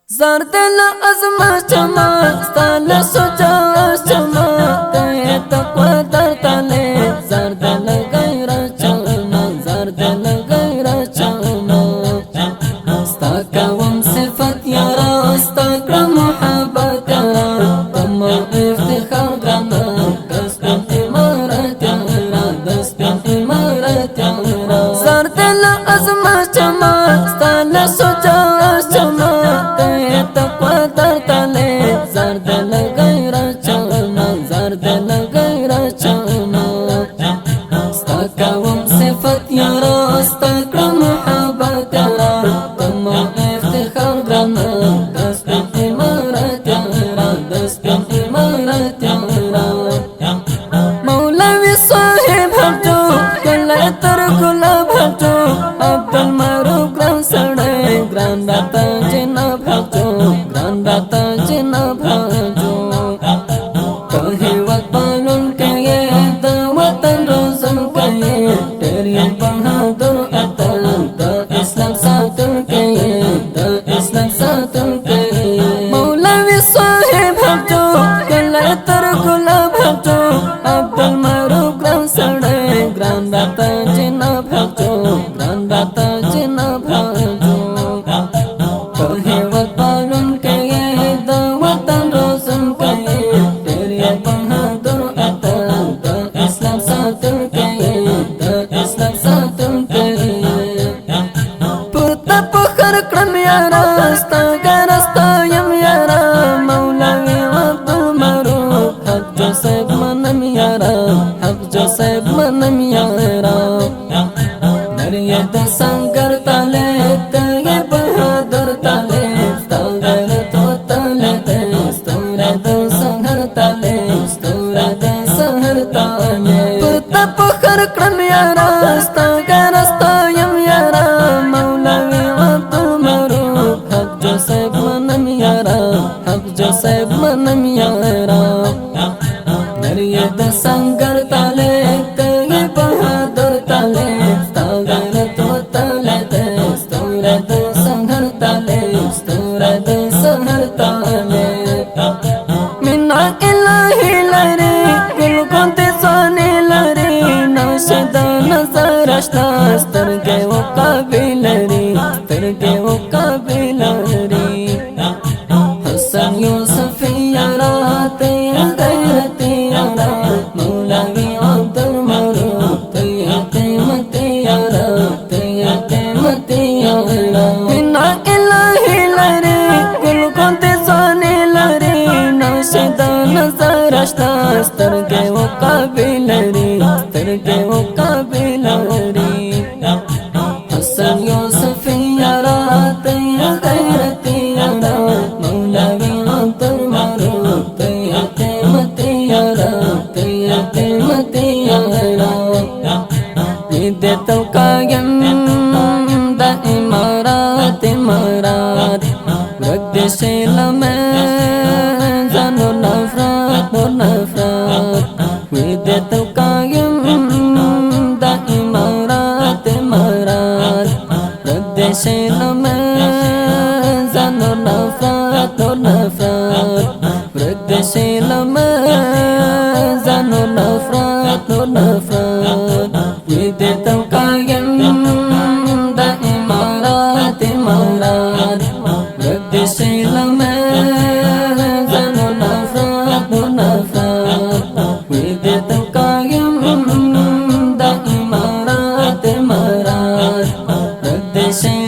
زردل ازما چما ستال سوچا چما ته تقوا در تله زردل غیر چما زردل غیر چما استا کوم صفات یارا استا کرم محبت یارا تم افتخار گانا دست امارت یارا دست امارت یارا زردل ازما چما ستال سوچا چما زردل غیر چما زردل غیر چما استا کوم صفات یارا استا کرم محبت یارا تم افتخار گرانا دست امارت یارا دست امارت یارا مولوی صاحب ہٹو کلا تر گلاب ہٹو عبدالمعروف گران سڑے گران داتا جناب ہٹو گران داتا جناب ہٹو کہیں وقت پالن کہے دا وطن روزن کہے تیری بہادر اتن دا اسلام ساتن کہے دا اسلام ساتن کہے مولوی صاحب ہٹو کلا تر گلاب ہٹو عبدالمعروف گران سڑے گران داتا جناب ہٹو گران داتا جناب ہٹو کہیں وقت پالن کہے دا وطن روزن کہے تیری بہادر اتن دا اسلام ساتن کہے دا اسلام ساتن کہے پورتا پخر کرم یارا استا گر استا یم یارا مولوی عبدالمعروف حق جو صاحب منم یارا حق جو صاحب منم یارا نریت سنگر تالے تگے بہادر تالے ستاگر تو تالے تے ستورد سنگر تالے ستورد سنگر تالے پتا پخر کرم یارا ستاگر استا یم یارا مولوی عبدالمعروف حق جو صاحب منم یارا حق جو صاحب منم یارا نریت سنگر تالے تگے بہادر تالے ستاگر تو تالے تے ستورد سنگر تالے ستورد سنگر تالے منا الہی لری گل گونتے سونے لری ناشدہ نظر اشتا سترگے و قابل لری سترگے و قابل لری حسن یوسف یارا تے غیرت یارا مولوی عبدالمعروف تے قیمت یارا تے قیمت یارا منا الہی لری گل گونتے سونے لری ناشدہ نظر اشتا سترگے و قابل لری سترگے و قابل لری حسن یوسف یارا تے غیرت یارا مولوی عبدالمعروف تے قیمت یارا تے قیمت یارا دے تو قائم دا امارات امارات رد شیل میں زنو نفرات نور نفرات دے تو قائم دا امارات امارات رد شیل میں زنو نفرات نور نفرات رد شیل میں زنو نفرات نور نفرات دے تو قائم دا امارات امارات رد شیل میں زنو نفرات نور نفرات دے تو قائم دا امارات امارات رد شیل